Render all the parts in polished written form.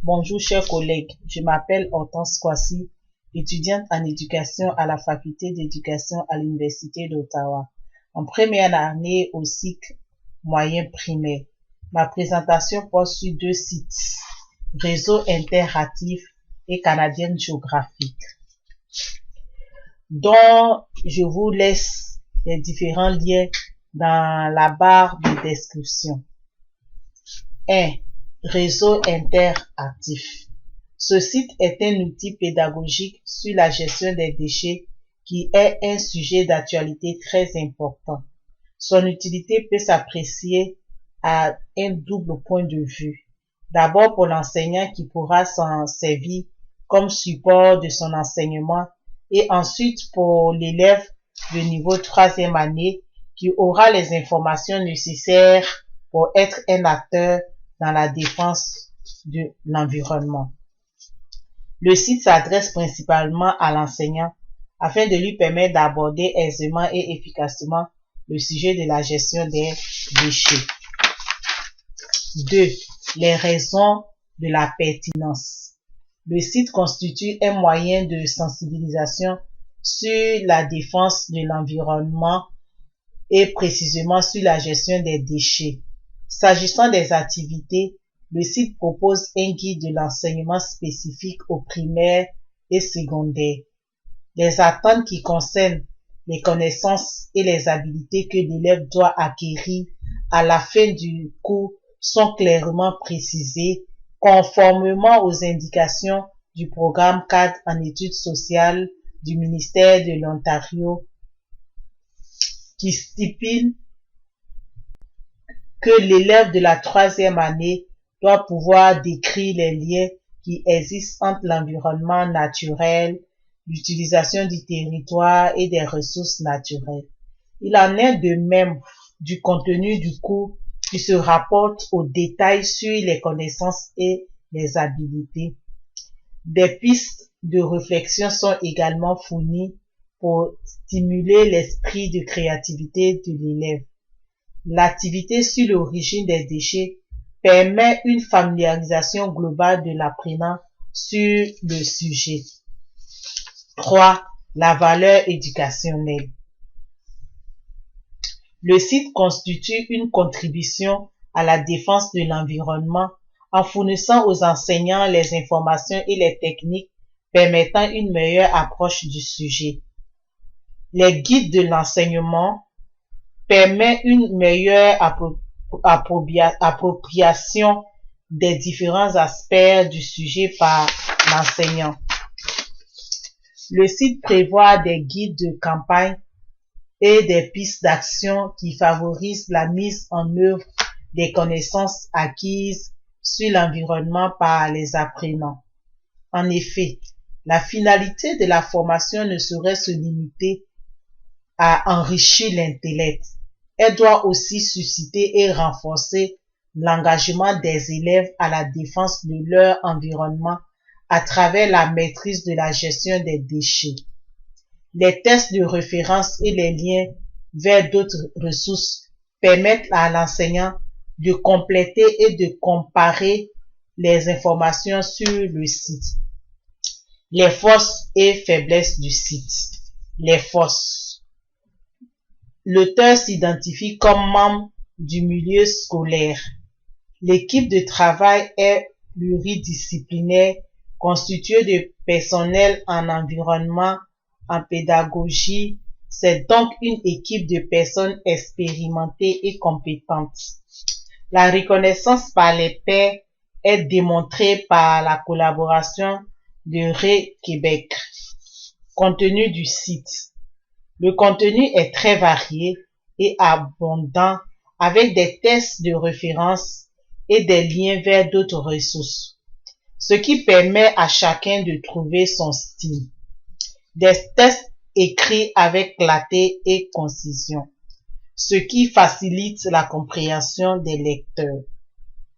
Bonjour chers collègues, je m'appelle Hortense Kwasi, étudiante en éducation à la faculté d'éducation à l'Université d'Ottawa, en première année au cycle moyen primaire. Ma présentation porte sur deux sites, Réseau interactif et Canadienne géographique, dont je vous laisse les différents liens dans la barre de description. 1. Réseau interactif. Ce site est un outil pédagogique sur la gestion des déchets qui est un sujet d'actualité très important. Son utilité peut s'apprécier à un double point de vue. D'abord pour l'enseignant qui pourra s'en servir comme support de son enseignement et ensuite pour l'élève de niveau 3e année qui aura les informations nécessaires pour être un acteur dans la défense de l'environnement. Le site s'adresse principalement à l'enseignant afin de lui permettre d'aborder aisément et efficacement le sujet de la gestion des déchets. 2. Les raisons de la pertinence. Le site constitue un moyen de sensibilisation sur la défense de l'environnement et précisément sur la gestion des déchets. S'agissant des activités, le site propose un guide de l'enseignement spécifique aux primaires et secondaires. Les attentes qui concernent les connaissances et les habilités que l'élève doit acquérir à la fin du cours sont clairement précisées conformément aux indications du programme cadre en études sociales du ministère de l'Ontario qui stipule que l'élève de la 3e année doit pouvoir décrire les liens qui existent entre l'environnement naturel, l'utilisation du territoire et des ressources naturelles. Il en est de même du contenu du cours qui se rapporte aux détails sur les connaissances et les habilités. Des pistes de réflexion sont également fournies pour stimuler l'esprit de créativité de l'élève. L'activité sur l'origine des déchets permet une familiarisation globale de l'apprenant sur le sujet. 3. La valeur éducationnelle. Le site constitue une contribution à la défense de l'environnement en fournissant aux enseignants les informations et les techniques permettant une meilleure approche du sujet. Les guides de l'enseignement permettent une meilleure appropriation des différents aspects du sujet par l'enseignant. Le site prévoit des guides de campagne et des pistes d'action qui favorisent la mise en œuvre des connaissances acquises sur l'environnement par les apprenants. En effet, la finalité de la formation ne saurait se limiter à enrichir l'intellect. Elle doit aussi susciter et renforcer l'engagement des élèves à la défense de leur environnement à travers la maîtrise de la gestion des déchets. Les tests de référence et les liens vers d'autres ressources permettent à l'enseignant de compléter et de comparer les informations sur le site. Les forces et faiblesses du site. Les forces. L'auteur s'identifie comme membre du milieu scolaire. L'équipe de travail est pluridisciplinaire, constituée de personnel en environnement, en pédagogie. C'est donc une équipe de personnes expérimentées et compétentes. La reconnaissance par les pairs est démontrée par la collaboration de Ré-Québec. Contenu du site. Le contenu est très varié et abondant avec des tests de référence et des liens vers d'autres ressources, ce qui permet à chacun de trouver son style. Des tests écrits avec clarté et concision, ce qui facilite la compréhension des lecteurs.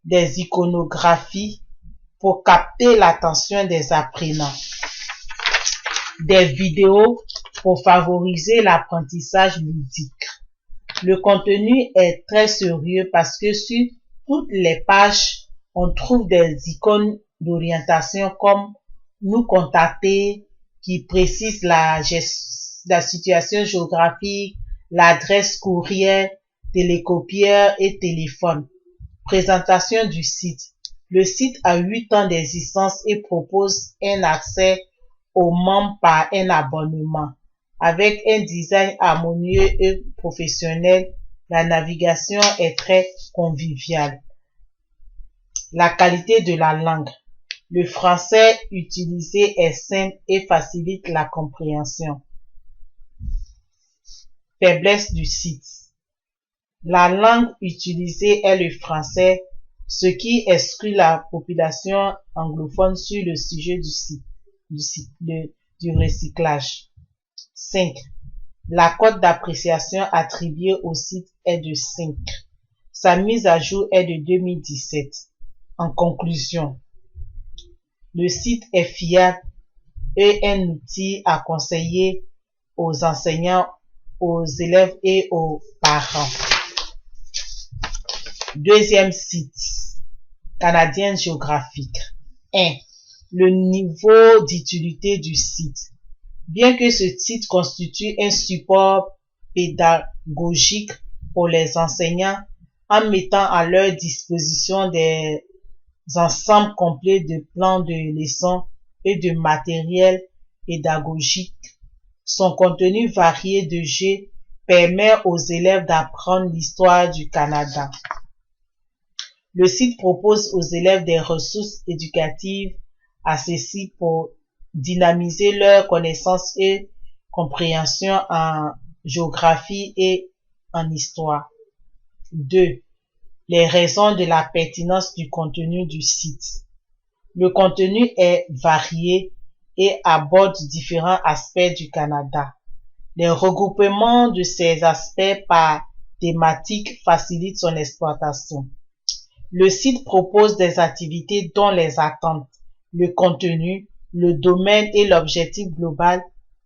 Des iconographies pour capter l'attention des apprenants. Des vidéos pour favoriser l'apprentissage ludique. Le contenu est très sérieux parce que sur toutes les pages, on trouve des icônes d'orientation comme nous contacter qui précise la situation géographique, l'adresse courriel, télécopieur et téléphone. Présentation du site. Le site a 8 ans d'existence et propose un accès aux membres par un abonnement. Avec un design harmonieux et professionnel, la navigation est très conviviale. La qualité de la langue. Le français utilisé est simple et facilite la compréhension. Faiblesse du site. La langue utilisée est le français, ce qui exclut la population anglophone sur le sujet du recyclage. 5. La cote d'appréciation attribuée au site est de 5. Sa mise à jour est de 2017. En conclusion, le site est fiable et un outil à conseiller aux enseignants, aux élèves et aux parents. Deuxième site, Canadien géographique. 1. Le niveau d'utilité du site. Bien que ce site constitue un support pédagogique pour les enseignants en mettant à leur disposition des ensembles complets de plans de leçons et de matériel pédagogique, son contenu varié de jeux permet aux élèves d'apprendre l'histoire du Canada. Le site propose aux élèves des ressources éducatives accessibles pour dynamiser leurs connaissances et compréhension en géographie et en histoire. 2. Les raisons de la pertinence du contenu du site. Le contenu est varié et aborde différents aspects du Canada. Les regroupements de ces aspects par thématique facilitent son exploitation. Le site propose des activités dont les attentes, le contenu, le domaine et l'objectif global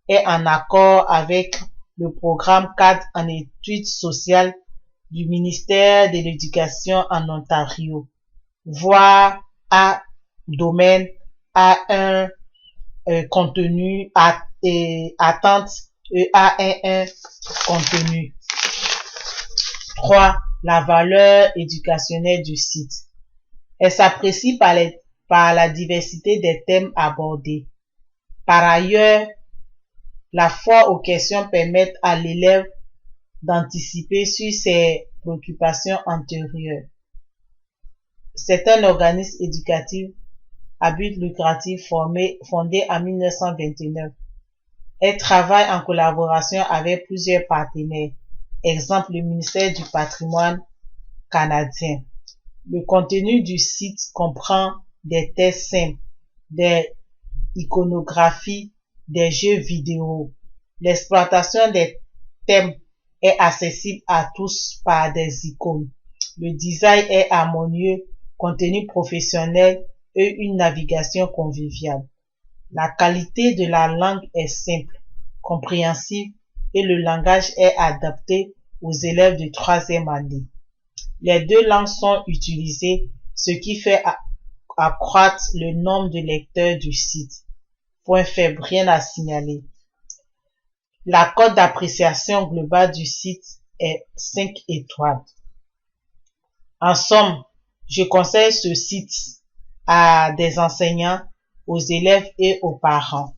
est en accord avec le programme cadre en études sociales du ministère de l'Éducation en Ontario. Voir à domaine A1 contenu, attente A11 contenu. 3. La valeur éducationnelle du site. Elle s'apprécie par la diversité des thèmes abordés. Par ailleurs, la foi aux questions permet à l'élève d'anticiper sur ses préoccupations antérieures. C'est un organisme éducatif à but lucratif fondé en 1929. Elle travaille en collaboration avec plusieurs partenaires. Exemple, le ministère du Patrimoine canadien. Le contenu du site comprend des tests simples, des iconographies, des jeux vidéo. L'exploitation des thèmes est accessible à tous par des icônes. Le design est harmonieux, contenu professionnel et une navigation conviviale. La qualité de la langue est simple, compréhensible et le langage est adapté aux élèves de 3e année. Les deux langues sont utilisées, ce qui fait accroître le nombre de lecteurs du site. Point faible, rien à signaler. La cote d'appréciation globale du site est 5 étoiles. En somme, je conseille ce site à des enseignants, aux élèves et aux parents.